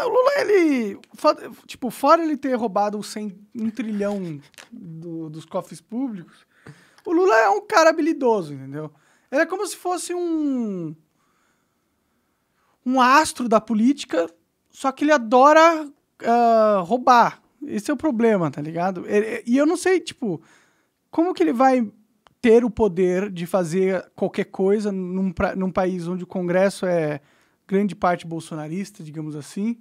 O Lula, ele... Tipo, fora ele ter roubado os 1 trilhão dos cofres públicos, o Lula é um cara habilidoso, entendeu? Ele é como se fosse um astro da política, só que ele adora roubar. Esse é o problema, tá ligado? E eu não sei, tipo, como que ele vai ter o poder de fazer qualquer coisa num país onde o Congresso é grande parte bolsonarista, digamos assim.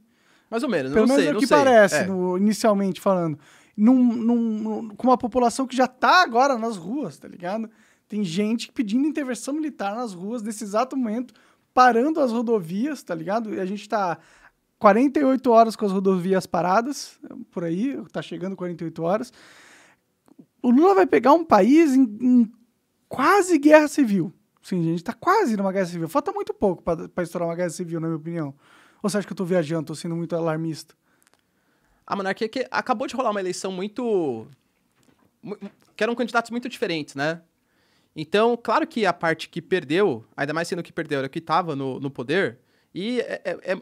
Mais ou menos, Pelo não menos sei, é o não que sei. parece, inicialmente falando. Com uma população que já tá agora nas ruas, tá ligado? Tem gente pedindo intervenção militar nas ruas nesse exato momento, parando as rodovias, tá ligado? E a gente tá 48 horas com as rodovias paradas, por aí, tá chegando 48 horas. O Lula vai pegar um país em quase guerra civil. Sim, a gente tá quase numa guerra civil. Falta muito pouco pra estourar uma guerra civil, na minha opinião. Ou você acha que eu tô viajando, tô sendo muito alarmista? A monarquia que acabou de rolar uma eleição que eram candidatos muito diferentes, né? Então, claro que a parte que perdeu, ainda mais sendo que perdeu, era que estava no poder, e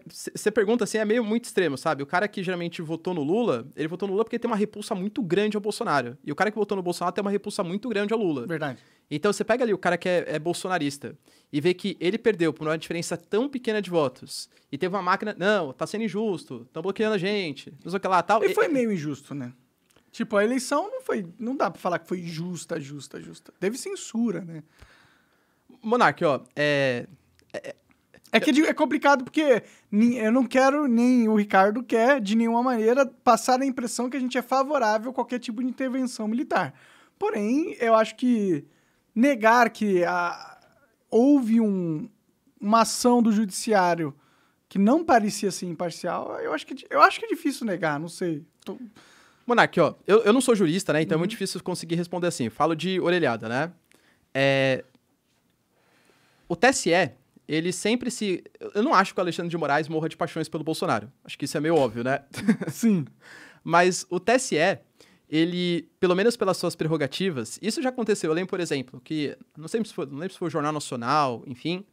você pergunta assim, é meio muito extremo, sabe? O cara que geralmente votou no Lula, ele votou no Lula porque tem uma repulsa muito grande ao Bolsonaro. E o cara que votou no Bolsonaro tem uma repulsa muito grande ao Lula. Verdade. Então, você pega ali o cara que é bolsonarista e vê que ele perdeu por uma diferença tão pequena de votos, e teve uma máquina, não, tá sendo injusto, estão bloqueando a gente, não sei o que lá, tal. E foi meio injusto, né? Tipo, a eleição não dá pra falar que foi justa. Teve censura, né? Monark, ó, É que é complicado porque eu não quero, nem o Ricardo quer, de nenhuma maneira, passar a impressão que a gente é favorável a qualquer tipo de intervenção militar. Porém, eu acho que negar que houve uma ação do judiciário que não parecia ser imparcial, eu acho que é difícil negar, não sei. Monark, ó, eu não sou jurista, né? Então é muito difícil conseguir responder assim. Eu falo de orelhada, né? O TSE, ele sempre se... Eu não acho que o Alexandre de Moraes morra de paixões pelo Bolsonaro. Acho que isso é meio óbvio, né? Sim. Mas o TSE, ele, pelo menos pelas suas prerrogativas, isso já aconteceu. Eu lembro, por exemplo, que, não lembro se foi o Jornal Nacional, enfim,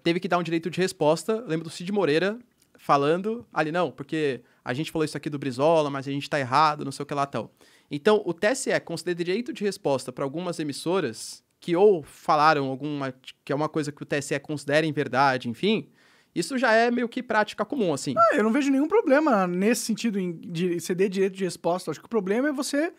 teve que dar um direito de resposta. Eu lembro do Cid Moreira falando ali, não, porque a gente falou isso aqui do Brizola, mas a gente tá errado, não sei o que lá tal. Então, o TSE conceder direito de resposta para algumas emissoras que ou falaram que é uma coisa que o TSE considera em verdade, enfim, isso já é meio que prática comum, assim. Eu não vejo nenhum problema nesse sentido de ceder direito de resposta. Acho que o problema é você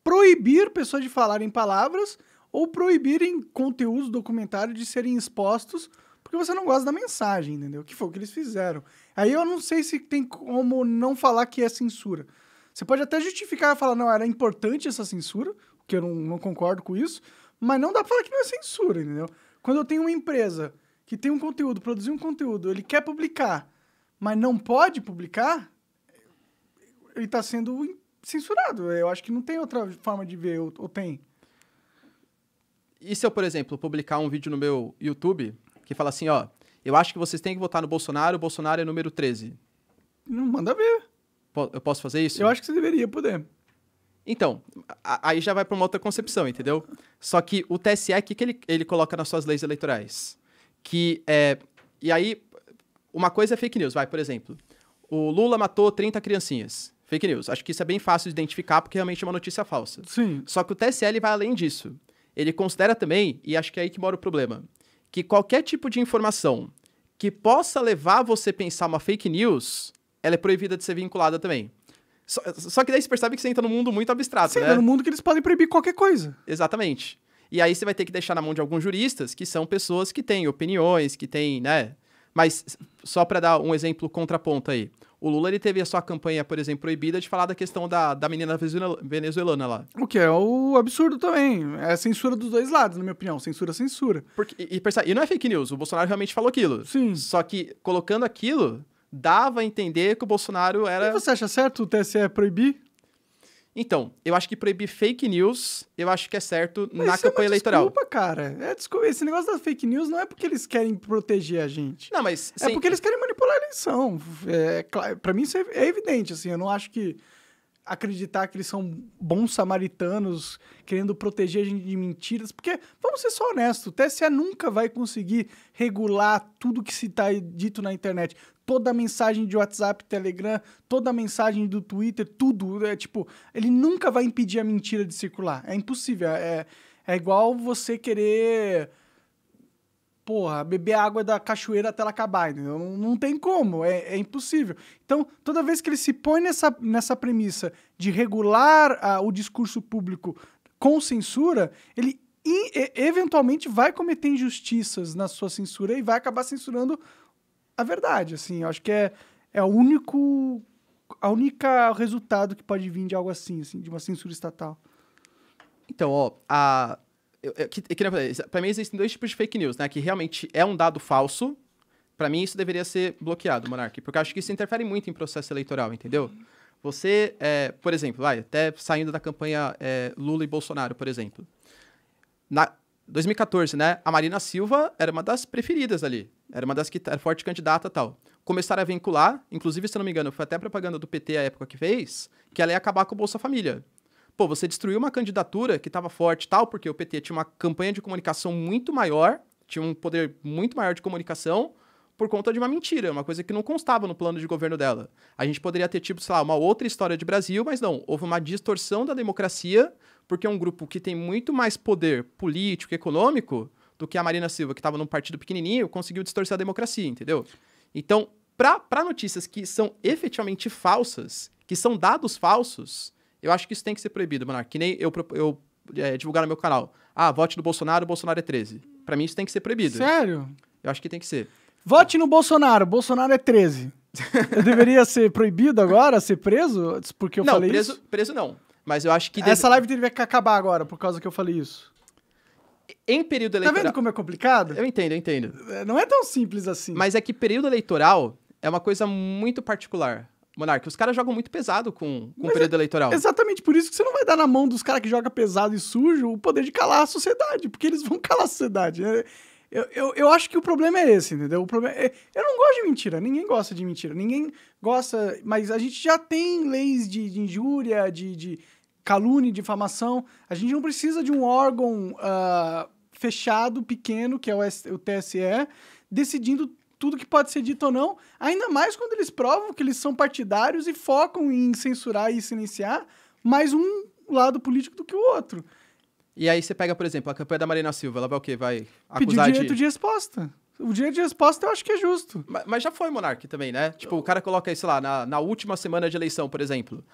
proibir pessoas de falarem palavras ou proibirem conteúdos documentários de serem expostos porque você não gosta da mensagem, entendeu? Que foi o que eles fizeram. Aí eu não sei se tem como não falar que é censura. Você pode até justificar e falar, não, era importante essa censura, porque eu não concordo com isso, mas não dá pra falar que não é censura, entendeu? Quando eu tenho uma empresa que tem um conteúdo, produzir um conteúdo, ele quer publicar, mas não pode publicar, ele tá sendo censurado. Eu acho que não tem outra forma de ver, ou tem? E se eu, por exemplo, publicar um vídeo no meu YouTube que fala assim, ó, eu acho que vocês têm que votar no Bolsonaro, o Bolsonaro é número 13. Não manda ver. Eu posso fazer isso? Eu acho que você deveria poder. Então, aí já vai para uma outra concepção, entendeu? Só que o TSE, o que ele coloca nas suas leis eleitorais? E aí, uma coisa é fake news, por exemplo, o Lula matou 30 criancinhas. Fake news. Acho que isso é bem fácil de identificar porque realmente é uma notícia falsa. Sim. Só que o TSE ele vai além disso. Ele considera também, e acho que é aí que mora o problema, que qualquer tipo de informação que possa levar você a pensar uma fake news, ela é proibida de ser vinculada também. Só que daí você percebe que você entra num mundo muito abstrato, Sim, né? num mundo que eles podem proibir qualquer coisa. Exatamente. E aí você vai ter que deixar na mão de alguns juristas, que são pessoas que têm opiniões, que têm, né? Mas só para dar um exemplo contraponto aí. O Lula, ele teve a sua campanha, por exemplo, proibida de falar da questão da menina venezuelana lá. O que é o absurdo também. É censura dos dois lados, na minha opinião. Censura. E não é fake news, o Bolsonaro realmente falou aquilo. Sim. Só que, colocando aquilo, dava a entender que o Bolsonaro era... E você acha certo o TSE proibir? Então, eu acho que proibir fake news, eu acho que é certo na campanha eleitoral. Desculpa, cara. Esse negócio das fake news não é porque eles querem proteger a gente. Não, mas... É porque eles querem manipular a eleição. Pra mim isso é evidente, assim. Eu não acho que... acreditar que eles são bons samaritanos, querendo proteger a gente de mentiras, porque, vamos ser só honestos, o TSE nunca vai conseguir regular tudo que se está dito na internet. Toda a mensagem de WhatsApp, Telegram, toda a mensagem do Twitter, tudo, ele nunca vai impedir a mentira de circular. É impossível, é igual você querer... beber água da cachoeira até ela acabar, entendeu? Não tem como, é impossível. Então, toda vez que ele se põe nessa premissa de regular o discurso público com censura, ele eventualmente vai cometer injustiças na sua censura e vai acabar censurando a verdade, assim. Eu acho que é o única resultado que pode vir de algo assim, de uma censura estatal. Então, pra mim existem 2 tipos de fake news, né? Que realmente é um dado falso. Pra mim isso deveria ser bloqueado, Monark, porque eu acho que isso interfere muito em processo eleitoral, entendeu? Você, por exemplo, até saindo da campanha Lula e Bolsonaro, por exemplo. Na 2014, né? A Marina Silva era uma das preferidas ali. Era uma das que era forte candidata e tal. Começaram a vincular, inclusive, se eu não me engano, foi até a propaganda do PT à época que fez, que ela ia acabar com o Bolsa Família. Você destruiu uma candidatura que estava forte e tal, porque o PT tinha uma campanha de comunicação muito maior, tinha um poder muito maior de comunicação, por conta de uma mentira, uma coisa que não constava no plano de governo dela. A gente poderia ter, sei lá, uma outra história de Brasil, mas não. Houve uma distorção da democracia, porque é um grupo que tem muito mais poder político e econômico do que a Marina Silva, que estava num partido pequenininho, conseguiu distorcer a democracia, entendeu? Então, para notícias que são efetivamente falsas, que são dados falsos... Eu acho que isso tem que ser proibido, Monark. Que nem eu divulgar no meu canal. Vote no Bolsonaro, o Bolsonaro é 13. Pra mim isso tem que ser proibido. Sério? Eu acho que tem que ser. Vote no Bolsonaro, Bolsonaro é 13. Eu deveria ser proibido agora, ser preso? Porque eu falei isso? Não, preso não. Mas eu acho que... Essa live deveria acabar agora, por causa que eu falei isso. Em período eleitoral... Tá vendo como é complicado? Eu entendo. Não é tão simples assim. Mas é que período eleitoral é uma coisa muito particular. Monark, os caras jogam muito pesado com o período eleitoral. Exatamente por isso que você não vai dar na mão dos caras que jogam pesado e sujo o poder de calar a sociedade, porque eles vão calar a sociedade. Eu acho que o problema é esse, entendeu? Eu não gosto de mentira, ninguém gosta de mentira, ninguém gosta, mas a gente já tem leis de injúria, de calúnia, de difamação, a gente não precisa de um órgão fechado, pequeno, que é o TSE, decidindo tudo que pode ser dito ou não, ainda mais quando eles provam que eles são partidários e focam em censurar e silenciar mais um lado político do que o outro. E aí você pega, por exemplo, a campanha da Marina Silva, ela vai o quê? Vai acusar pedir direito de resposta. O direito de resposta eu acho que é justo. Mas já foi, Monark, também, né? O cara coloca aí, sei lá, na última semana de eleição, por exemplo.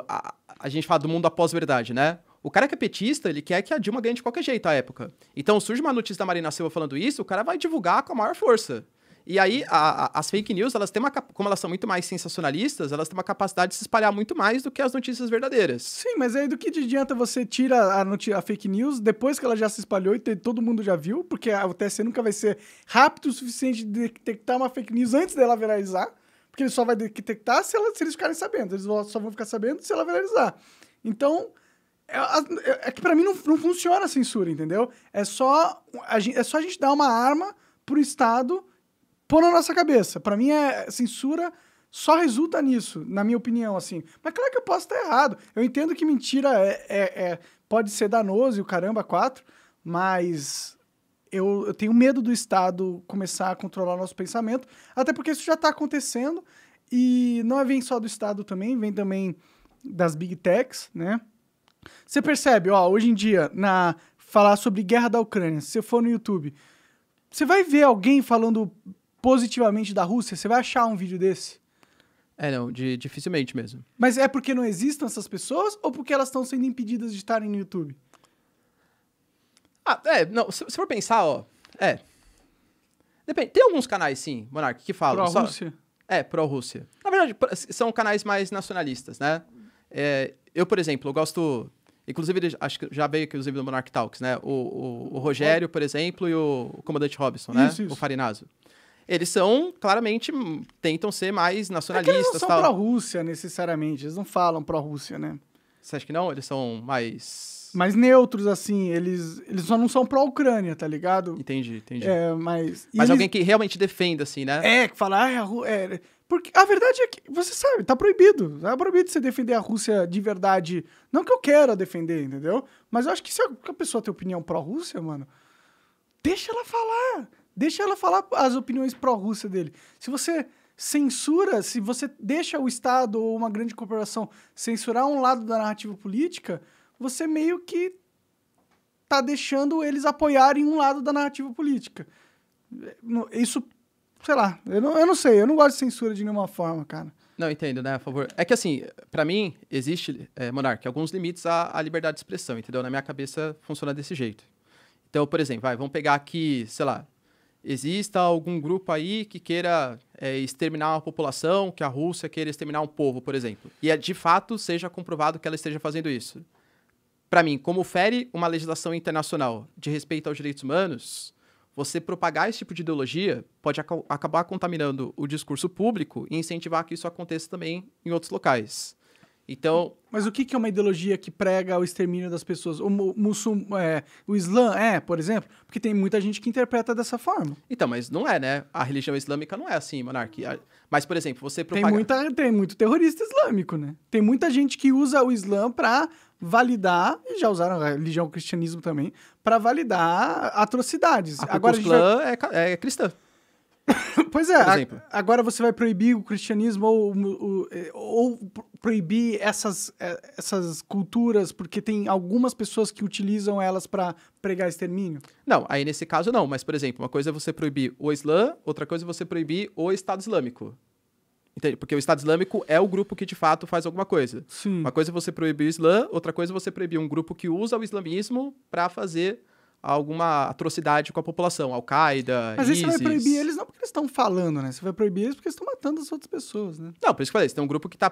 A gente fala do mundo após verdade, né? O cara que é petista, ele quer que a Dilma ganhe de qualquer jeito à época. Então, surge uma notícia da Marina Silva falando isso, o cara vai divulgar com a maior força. E aí, as fake news, elas têm como elas são muito mais sensacionalistas, elas têm uma capacidade de se espalhar muito mais do que as notícias verdadeiras. Sim, mas aí do que adianta você tira a fake news depois que ela já se espalhou e todo mundo já viu, porque o TSE nunca vai ser rápido o suficiente de detectar uma fake news antes dela viralizar, porque ele só vai detectar se eles ficarem sabendo, eles só vão ficar sabendo se ela viralizar. Então... É que pra mim não funciona a censura, entendeu? É só a gente dar uma arma pro Estado pôr na nossa cabeça. Pra mim, censura só resulta nisso, na minha opinião, assim. Mas claro que eu posso estar errado. Eu entendo que mentira pode ser danoso e o caramba, 4, mas eu tenho medo do Estado começar a controlar nosso pensamento, até porque isso já tá acontecendo, e não vem só do Estado também, vem também das Big Techs, né? Você percebe, hoje em dia, falar sobre guerra da Ucrânia, se você for no YouTube, você vai ver alguém falando positivamente da Rússia? Você vai achar um vídeo desse? Não, dificilmente mesmo. Mas é porque não existem essas pessoas ou porque elas estão sendo impedidas de estarem no YouTube? Não, se for pensar, depende. Tem alguns canais, sim, Monark, que falam... Pró-Rússia? Pró-Rússia. Na verdade, são canais mais nacionalistas, né? Eu, por exemplo, eu gosto... Inclusive, acho que já veio inclusive do Monarch Talks, né? O Rogério, por exemplo, e o comandante Robson, né? Isso. O Farinazo. Eles são, claramente, tentam ser mais nacionalistas. Eles não são pró-Rússia, necessariamente. Eles não falam pró-Rússia, né? Você acha que não? Eles são mais... mais neutros, assim. Eles só não são pró-Ucrânia, tá ligado? Entendi. Mas alguém que realmente defenda, assim, né? Que fala... Porque a verdade é que, você sabe, tá proibido. Tá proibido você defender a Rússia de verdade. Não que eu queira defender, entendeu? Mas eu acho que se a pessoa tem opinião pró-Rússia, mano, deixa ela falar. Deixa ela falar as opiniões pró-Rússia dele. Se você censura, se você deixa o Estado ou uma grande corporação censurar um lado da narrativa política, você meio que tá deixando eles apoiarem um lado da narrativa política. Isso, sei lá, eu não sei, eu não gosto de censura de nenhuma forma, cara. Não, entendo, né, a favor. É que assim, pra mim, existe, Monark, alguns limites à liberdade de expressão, entendeu? Na minha cabeça funciona desse jeito. Então, por exemplo, vamos pegar aqui, sei lá, exista algum grupo aí que queira exterminar uma população, que a Rússia queira exterminar um povo, por exemplo. E de fato seja comprovado que ela esteja fazendo isso. Para mim, como fere uma legislação internacional de respeito aos direitos humanos, você propagar esse tipo de ideologia pode acabar contaminando o discurso público e incentivar que isso aconteça também em outros locais. Então... Mas o que é uma ideologia que prega o extermínio das pessoas? O Islã por exemplo? Porque tem muita gente que interpreta dessa forma. Então, mas não é, né? A religião islâmica não é assim, Monark. Mas, por exemplo, você propaga... Tem muito terrorista islâmico, né? Tem muita gente que usa o Islã pra validar, e já usaram a religião, o cristianismo também, pra validar atrocidades. A Ku Klux Klan é cristã. Pois é, agora você vai proibir o cristianismo ou proibir essas culturas porque tem algumas pessoas que utilizam elas para pregar extermínio? Não, aí nesse caso não, mas por exemplo, uma coisa é você proibir o Islã, outra coisa é você proibir o Estado Islâmico. Entende? Porque o Estado Islâmico é o grupo que de fato faz alguma coisa. Sim. Uma coisa é você proibir o Islã, outra coisa é você proibir um grupo que usa o islamismo para fazer alguma atrocidade com a população, Al-Qaeda, Mas aí ISIS. você vai proibir eles não porque eles estão falando, né? Você vai proibir eles porque eles estão matando as outras pessoas, né? Não, por isso que eu falei, você tem um grupo que tá...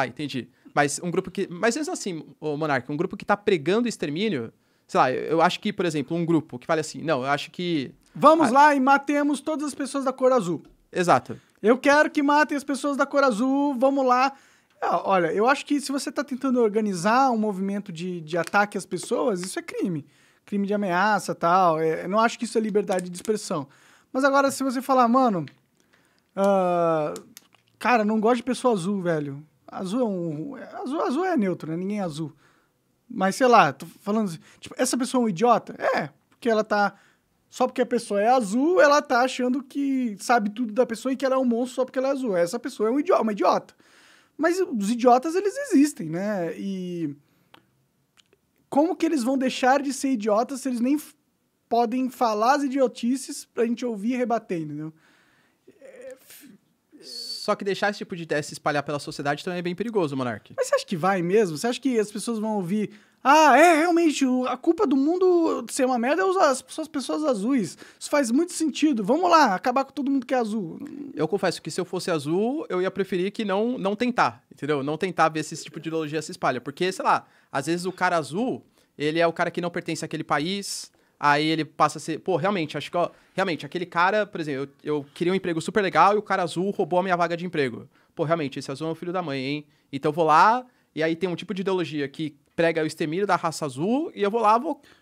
entendi. Mas um grupo que... Mas mesmo assim, Monark, um grupo que tá pregando extermínio, sei lá, eu acho que, por exemplo, um grupo que fale assim, não, eu acho que... Vamos lá e matemos todas as pessoas da cor azul. Exato. Eu quero que matem as pessoas da cor azul, vamos lá. Olha, eu acho que se você tá tentando organizar um movimento de ataque às pessoas, isso é crime. Crime de ameaça e tal. Eu não acho que isso é liberdade de expressão. Mas agora, se você falar, mano... cara, não gosto de pessoa azul, velho. Azul é neutro, né? Ninguém é azul. Mas, sei lá, tô falando assim... Tipo, essa pessoa é um idiota? Porque ela tá... Só porque a pessoa é azul, ela tá achando que sabe tudo da pessoa e que ela é um monstro só porque ela é azul. Essa pessoa é uma idiota. Mas os idiotas, eles existem, né? E... como que eles vão deixar de ser idiotas se eles nem podem falar as idiotices pra gente ouvir e rebater, entendeu? Só que deixar esse tipo de ideia se espalhar pela sociedade também é bem perigoso, Monark. Mas você acha que vai mesmo? Você acha que as pessoas vão ouvir... realmente, a culpa do mundo ser uma merda é as pessoas azuis. Isso faz muito sentido. Vamos lá, acabar com todo mundo que é azul. Eu confesso que se eu fosse azul, eu ia preferir que não tentar, entendeu? Não tentar ver se esse tipo de ideologia se espalha. Porque, sei lá, às vezes o cara azul, ele é o cara que não pertence àquele país, aí ele passa a ser... Pô, realmente, acho que, realmente, aquele cara, por exemplo, eu queria um emprego super legal e o cara azul roubou a minha vaga de emprego. Pô, realmente, esse azul é o filho da mãe, hein? Então eu vou lá, e aí tem um tipo de ideologia que prega o extermínio da raça azul, e eu vou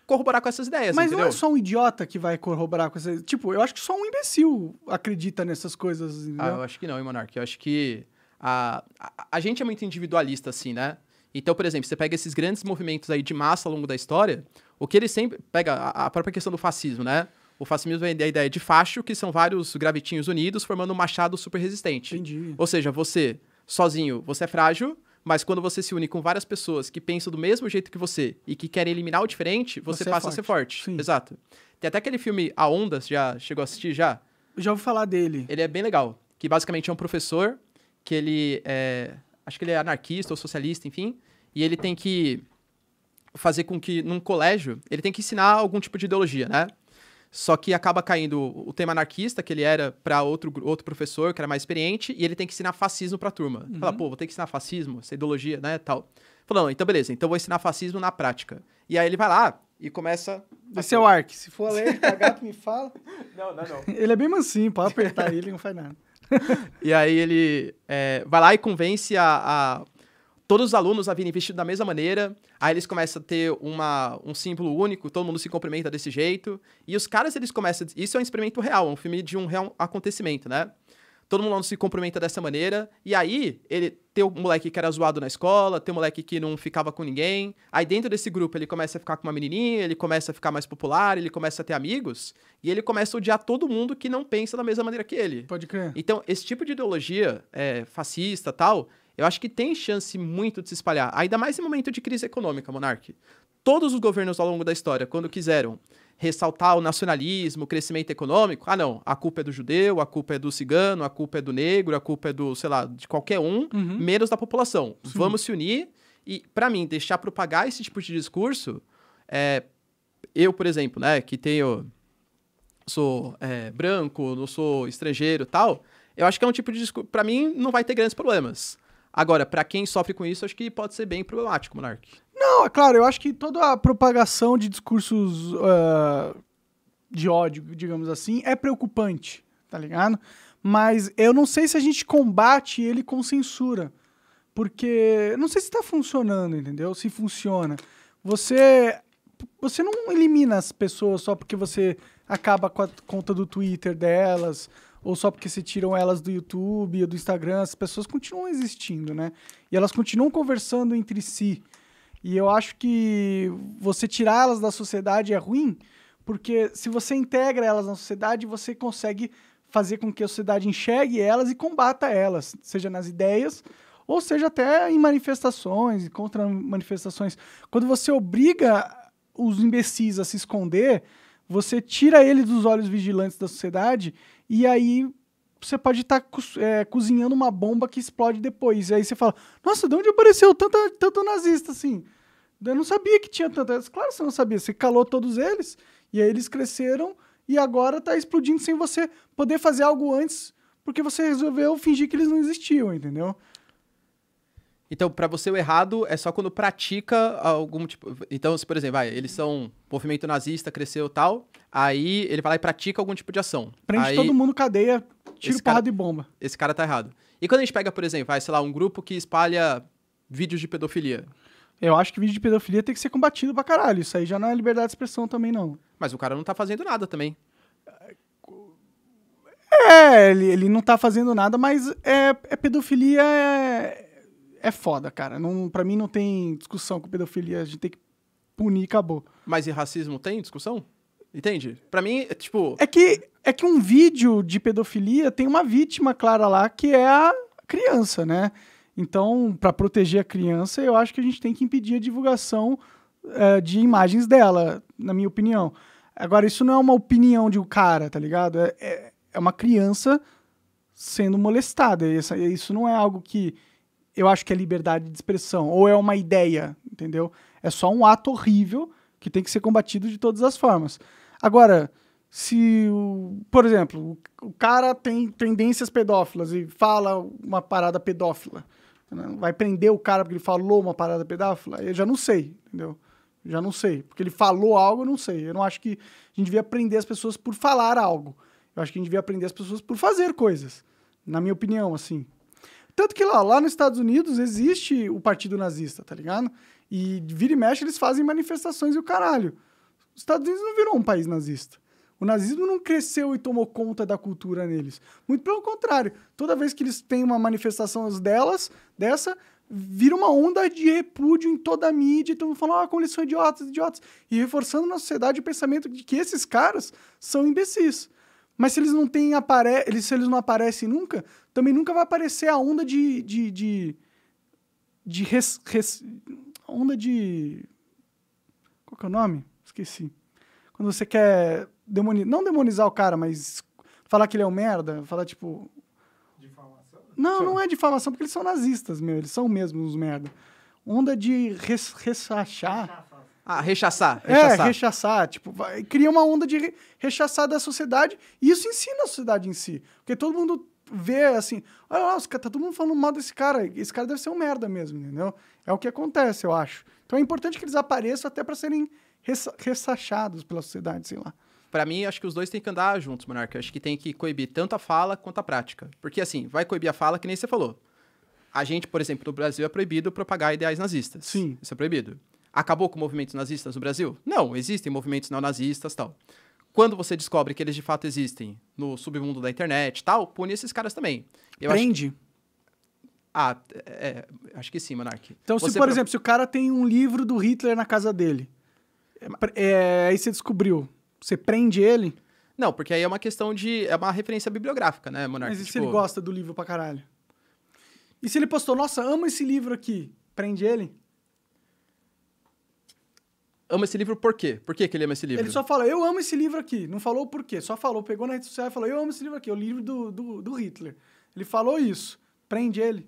corroborar com essas ideias, Mas entendeu? não é só um idiota que vai corroborar com essas... Tipo, eu acho que só um imbecil acredita nessas coisas, entendeu? Eu acho que não, hein, Monark? Eu acho que a gente é muito individualista, assim, né? Então, por exemplo, você pega esses grandes movimentos aí de massa ao longo da história, o que eles sempre... Pega a própria questão do fascismo, né? O fascismo vem da ideia de facho, que são vários gravetinhos unidos formando um machado super resistente. Entendi. Ou seja, você, sozinho, você é frágil, mas quando você se une com várias pessoas que pensam do mesmo jeito que você e que querem eliminar o diferente, você passa a ser forte. Sim. Exato. Tem até aquele filme A Onda, você já chegou a assistir já? Eu já ouvi falar dele. Ele é bem legal, que basicamente é um professor que ele é... Acho que ele é anarquista ou socialista, enfim, e ele tem que fazer com que, num colégio, ele tem que ensinar algum tipo de ideologia, né? Só que acaba caindo o tema anarquista, que ele era para outro professor, que era mais experiente, e ele tem que ensinar fascismo pra turma. Fala, pô, vou ter que ensinar fascismo, essa ideologia, né, tal. Falou, não, então beleza, então vou ensinar fascismo na prática. E aí ele vai lá e começa... Esse é o Ark. Se for alérgico a gato, me fala. Não. Ele é bem mansinho, pode apertar ele, não faz nada. E aí ele vai lá e convence todos os alunos a virem vestidos da mesma maneira, aí eles começam a ter um símbolo único, todo mundo se cumprimenta desse jeito, e os caras, eles começam... Isso é um experimento real, um filme de um real acontecimento, né? Todo mundo se cumprimenta dessa maneira, e aí tem o moleque que era zoado na escola, tem o moleque que não ficava com ninguém, aí dentro desse grupo ele começa a ficar com uma menininha, ele começa a ficar mais popular, ele começa a ter amigos, e ele começa a odiar todo mundo que não pensa da mesma maneira que ele. Pode crer. Então, esse tipo de ideologia fascista e tal, eu acho que tem chance muito de se espalhar, ainda mais em momento de crise econômica, Monark. Todos os governos ao longo da história, quando quiseram ressaltar o nacionalismo, o crescimento econômico, não, a culpa é do judeu, a culpa é do cigano, a culpa é do negro, a culpa é do, sei lá, de qualquer um, menos da população. Sim. Vamos se unir e, pra mim, deixar propagar esse tipo de discurso, eu, por exemplo, né, que sou branco, não sou estrangeiro e tal, eu acho que é um tipo de discurso, pra mim, não vai ter grandes problemas. Agora, pra quem sofre com isso, acho que pode ser bem problemático, Monark. Não, é claro, eu acho que toda a propagação de discursos de ódio, digamos assim, é preocupante, tá ligado? Mas eu não sei se a gente combate ele com censura, porque não sei se tá funcionando, entendeu? Se funciona. Você não elimina as pessoas só porque você acaba com a conta do Twitter delas, ou só porque se tiram elas do YouTube ou do Instagram. As pessoas continuam existindo, né? E elas continuam conversando entre si. E eu acho que você tirar elas da sociedade é ruim, porque se você integra elas na sociedade, você consegue fazer com que a sociedade enxergue elas e combata elas, seja nas ideias, ou seja até em manifestações e contra-manifestações. Quando você obriga os imbecis a se esconder, você tira ele dos olhos vigilantes da sociedade e aí você pode estar cozinhando uma bomba que explode depois. E aí você fala, nossa, de onde apareceu tanto nazista assim? Eu não sabia que tinha tanto. Claro que você não sabia, você calou todos eles, e aí eles cresceram, e agora tá explodindo sem você poder fazer algo antes, porque você resolveu fingir que eles não existiam, entendeu? Então, pra você, o errado é só quando pratica algum tipo... Então, se, por exemplo, eles são movimento nazista, cresceu e tal, aí ele vai lá e pratica algum tipo de ação. Prende aí, todo mundo, cadeia, tira porrada de bomba. Esse cara tá errado. E quando a gente pega, por exemplo, sei lá, um grupo que espalha vídeos de pedofilia. Eu acho que vídeo de pedofilia tem que ser combatido pra caralho. Isso aí já não é liberdade de expressão também, não. Mas o cara não tá fazendo nada também. Ele não tá fazendo nada, mas pedofilia é foda, cara. Não, pra mim não tem discussão com pedofilia. A gente tem que punir e acabou. Mas e racismo tem discussão? Entende? Pra mim, tipo... É que um vídeo de pedofilia tem uma vítima clara lá, que é a criança, né? Então, pra proteger a criança, eu acho que a gente tem que impedir a divulgação de imagens dela, na minha opinião. Agora, isso não é uma opinião de um cara, tá ligado? É uma criança sendo molestada. Isso não é algo que eu acho que é liberdade de expressão, ou é uma ideia, entendeu? É só um ato horrível que tem que ser combatido de todas as formas. Agora, se, por exemplo, o cara tem tendências pedófilas e fala uma parada pedófila, vai prender o cara porque ele falou uma parada pedófila? Eu já não sei, entendeu? Já não sei. Porque ele falou algo, eu não sei. Eu não acho que a gente devia prender as pessoas por falar algo. Eu acho que a gente devia prender as pessoas por fazer coisas. Na minha opinião, assim. Tanto que lá nos Estados Unidos existe o partido nazista, tá ligado? E vira e mexe eles fazem manifestações e o caralho. Os Estados Unidos não virou um país nazista. O nazismo não cresceu e tomou conta da cultura neles. Muito pelo contrário. Toda vez que eles têm uma manifestação dessa, vira uma onda de repúdio em toda a mídia. E todo mundo fala, como eles são idiotas. E reforçando na sociedade o pensamento de que esses caras são imbecis. Mas se eles não não aparecem nunca, também nunca vai aparecer a onda onda de... Qual que é o nome? Esqueci. Quando você quer não demonizar o cara, mas falar que ele é um merda, falar tipo... Difamação? Não é difamação, porque eles são nazistas, eles são mesmo uns merda. Onda de rechaçar. Rechaçar. Rechaçar. Tipo, cria uma onda de rechaçar da sociedade, e isso ensina a sociedade em si. Porque todo mundo vê assim, olha lá, tá todo mundo falando mal desse cara, esse cara deve ser um merda mesmo, entendeu? É o que acontece, eu acho. Então é importante que eles apareçam até pra serem ressachados pela sociedade, sei lá. Pra mim, acho que os dois têm que andar juntos, Monarca. Acho que tem que coibir tanto a fala quanto a prática. Porque, assim, vai coibir a fala, que nem você falou. A gente, por exemplo, no Brasil é proibido propagar ideais nazistas. Sim. Isso é proibido. Acabou com movimentos nazistas no Brasil? Não, existem movimentos neonazistas e tal. Quando você descobre que eles de fato existem no submundo da internet e tal, pune esses caras também. Prende? Acho que sim, Monark. Então, por exemplo, se o cara tem um livro do Hitler na casa dele, aí você descobriu, você prende ele? Não, porque aí é uma questão de... É uma referência bibliográfica, né, Monark? Mas e se ele gosta do livro pra caralho? E se ele postou, nossa, amo esse livro aqui, prende ele? Ama esse livro por quê? Por que ele ama esse livro? Ele só fala, eu amo esse livro aqui. Não falou o porquê, só falou, pegou na rede social e falou, eu amo esse livro aqui, é o livro do Hitler. Ele falou isso, prende ele.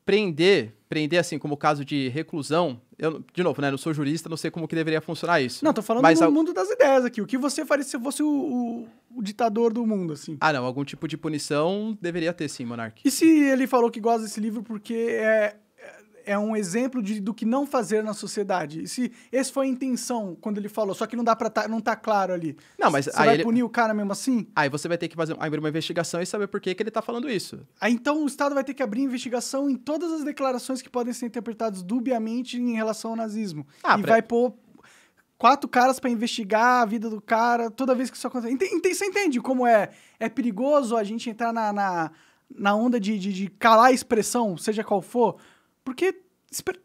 Prender assim, como caso de reclusão, eu, de novo, né, não sou jurista, não sei como que deveria funcionar isso. Não, tô falando do mundo das ideias aqui. O que você faria se você fosse o ditador do mundo, assim? Ah, não, algum tipo de punição deveria ter, sim, Monark. E se ele falou que gosta desse livro porque é um exemplo do que não fazer na sociedade? E se essa foi a intenção quando ele falou, só que não tá claro ali? Não, mas você vai punir o cara mesmo assim? Aí você vai ter que abrir uma investigação e saber por que ele tá falando isso. Aí então o Estado vai ter que abrir investigação em todas as declarações que podem ser interpretadas dubiamente em relação ao nazismo. Vai pôr 4 caras pra investigar a vida do cara toda vez que isso acontece. Você entende como é perigoso a gente entrar na onda de calar a expressão, seja qual for? Porque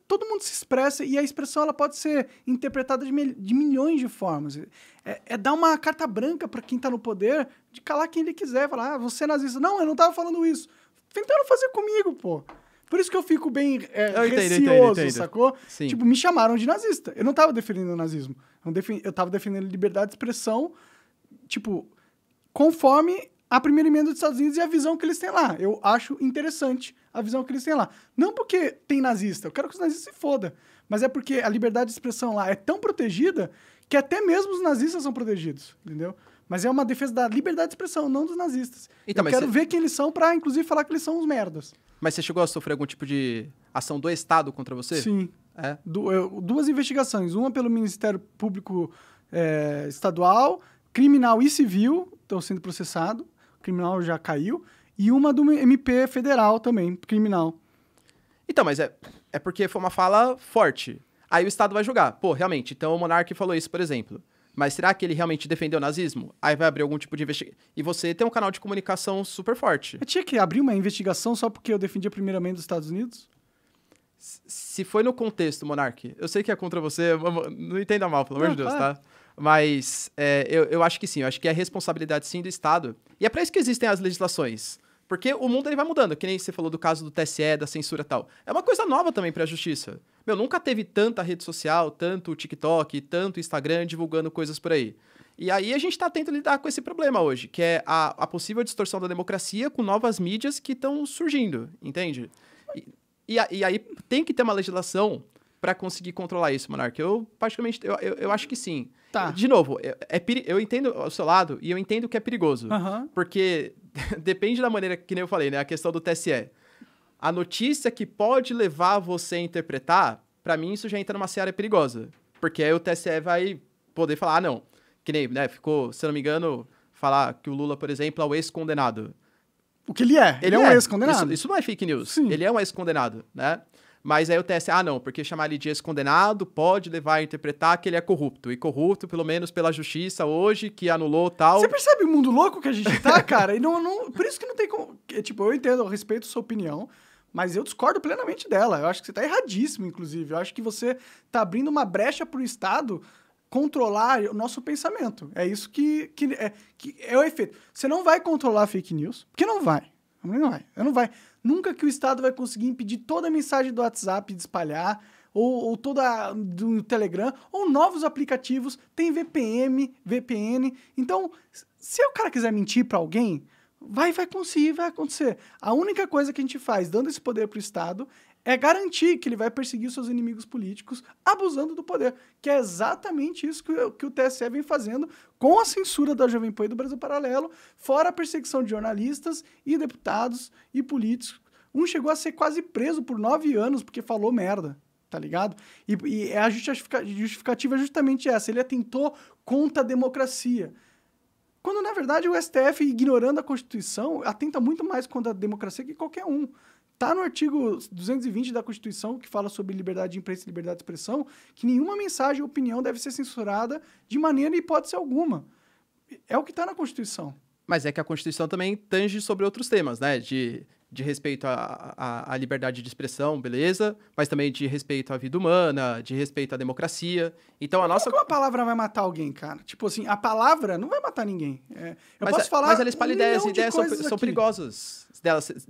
todo mundo se expressa e a expressão ela pode ser interpretada de milhões de formas. É dar uma carta branca para quem tá no poder de calar quem ele quiser. Falar, você é nazista. Não, eu não tava falando isso. Tentaram fazer comigo, pô. Por isso que eu fico bem receoso, entendo. Sacou? Sim. Tipo, me chamaram de nazista. Eu não tava defendendo o nazismo. Eu tava defendendo liberdade de expressão, tipo, conforme a primeira emenda dos Estados Unidos e a visão que eles têm lá. Eu acho interessante a visão que eles têm lá. Não porque tem nazista, eu quero que os nazistas se fodam, mas é porque a liberdade de expressão lá é tão protegida que até mesmo os nazistas são protegidos, entendeu? Mas é uma defesa da liberdade de expressão, não dos nazistas. Então, eu quero ver quem eles são pra, inclusive, falar que eles são uns merdas. Mas você chegou a sofrer algum tipo de ação do Estado contra você? Sim. Duas investigações. Uma pelo Ministério Público Estadual, criminal e civil, estão sendo processados. O criminal já caiu. E uma do MP federal também, criminal. Então, mas é porque foi uma fala forte. Aí o Estado vai julgar. Pô, realmente, então o Monark falou isso, por exemplo. Mas será que ele realmente defendeu o nazismo? Aí vai abrir algum tipo de investigação. E você tem um canal de comunicação super forte. Eu tinha que abrir uma investigação só porque eu defendi a primeira emenda dos Estados Unidos? Se foi no contexto, Monark, eu sei que é contra você, não entenda mal, pelo amor de Deus, tá? Mas eu acho que sim, eu acho que é responsabilidade sim do Estado. E é para isso que existem as legislações. Porque o mundo ele vai mudando, que nem você falou do caso do TSE, da censura e tal. É uma coisa nova também pra justiça. Nunca teve tanta rede social, tanto TikTok, tanto Instagram divulgando coisas por aí. E aí a gente tá tentando lidar com esse problema hoje, que é a possível distorção da democracia com novas mídias que estão surgindo, entende? E aí tem que ter uma legislação para conseguir controlar isso, Monark. Eu, particularmente, eu acho que sim. Tá. De novo, eu entendo o seu lado e eu entendo que é perigoso. Uhum. Porque depende da maneira que nem eu falei, né? A questão do TSE. A notícia que pode levar você a interpretar, para mim isso já entra numa seara perigosa. Porque aí o TSE vai poder falar, não. Que nem, né? Ficou, se eu não me engano, falar que o Lula, por exemplo, é o ex-condenado. O que ele é? Ele é um ex-condenado. Isso não é fake news. Sim. Ele é um ex-condenado, né? Mas aí o TSE, não, porque chamar ele de ex-condenado pode levar a interpretar que ele é corrupto. E corrupto, pelo menos pela justiça hoje, que anulou tal. Você percebe o mundo louco que a gente tá, cara? E por isso que não tem como... Tipo, eu entendo, eu respeito sua opinião, mas eu discordo plenamente dela. Eu acho que você tá erradíssimo, inclusive. Eu acho que você tá abrindo uma brecha pro Estado controlar o nosso pensamento. É isso que é o efeito. Você não vai controlar fake news, porque não vai. Não vai. Nunca que o Estado vai conseguir impedir toda a mensagem do WhatsApp de espalhar, ou toda do Telegram, ou novos aplicativos, tem VPN. Então, se o cara quiser mentir para alguém, vai conseguir, vai acontecer. A única coisa que a gente faz, dando esse poder pro Estado, é garantir que ele vai perseguir os seus inimigos políticos abusando do poder, que é exatamente isso que o TSE vem fazendo com a censura da Jovem Pan e do Brasil Paralelo, fora a perseguição de jornalistas e deputados e políticos. Um chegou a ser quase preso por 9 anos porque falou merda, tá ligado? E a justificativa é justamente essa, ele atentou contra a democracia. Quando, na verdade, o STF, ignorando a Constituição, atenta muito mais contra a democracia que qualquer um. Tá no artigo 220 da Constituição, que fala sobre liberdade de imprensa e liberdade de expressão, que nenhuma mensagem ou opinião deve ser censurada de maneira e hipótese alguma. É o que está na Constituição. Mas é que a Constituição também tange sobre outros temas, né? De respeito à liberdade de expressão, beleza? Mas também de respeito à vida humana, de respeito à democracia. Então, a nossa... Como a palavra vai matar alguém, cara? Tipo assim, a palavra não vai matar ninguém. Posso falar mas ela espalha ideias, e ideias são aqui. perigosas.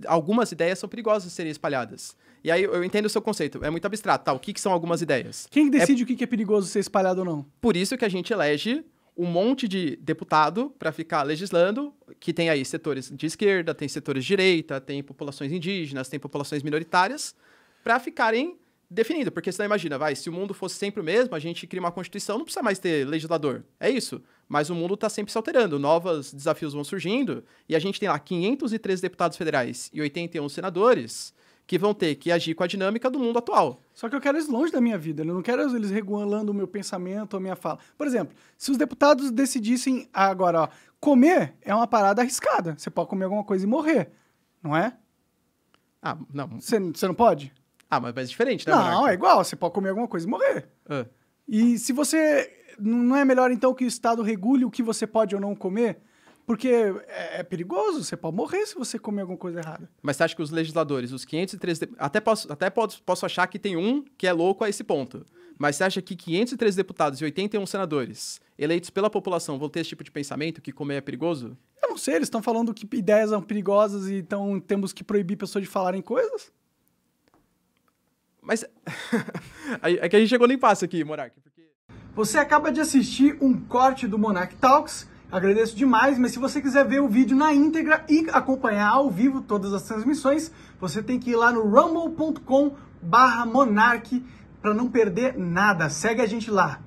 Algumas ideias são perigosas de serem espalhadas. E aí, eu entendo o seu conceito. É muito abstrato. Tá, o que são algumas ideias? Quem decide o que é perigoso ser espalhado ou não? Por isso que a gente elege um monte de deputado para ficar legislando, que tem aí setores de esquerda, tem setores de direita, tem populações indígenas, tem populações minoritárias, para ficarem definindo. Porque senão, imagina, se o mundo fosse sempre o mesmo, a gente cria uma Constituição, não precisa mais ter legislador. É isso. Mas o mundo está sempre se alterando, novos desafios vão surgindo, e a gente tem lá 513 deputados federais e 81 senadores que vão ter que agir com a dinâmica do mundo atual. Só que eu quero eles longe da minha vida, eu não quero eles regulando o meu pensamento ou a minha fala. Por exemplo, se os deputados decidissem agora, ó, comer é uma parada arriscada, você pode comer alguma coisa e morrer, não é? Ah, não. Você não pode? Ah, mas é diferente, né, Não, Monarca? é igual, você pode comer alguma coisa e morrer. E se você... Não é melhor, então, que o Estado regule o que você pode ou não comer? Porque é perigoso, você pode morrer se você comer alguma coisa errada. Mas você acha que os legisladores, os 513... Posso achar que tem um que é louco a esse ponto. Mas você acha que 513 deputados e 81 senadores eleitos pela população vão ter esse tipo de pensamento, que comer é perigoso? Eu não sei, eles estão falando que ideias são perigosas e então temos que proibir pessoas de falarem coisas? Mas é que a gente chegou no impasse aqui, Monark. Porque... Você acaba de assistir um corte do Monark Talks. Agradeço demais, mas se você quiser ver o vídeo na íntegra e acompanhar ao vivo todas as transmissões, você tem que ir lá no rumble.com/monark para não perder nada. Segue a gente lá.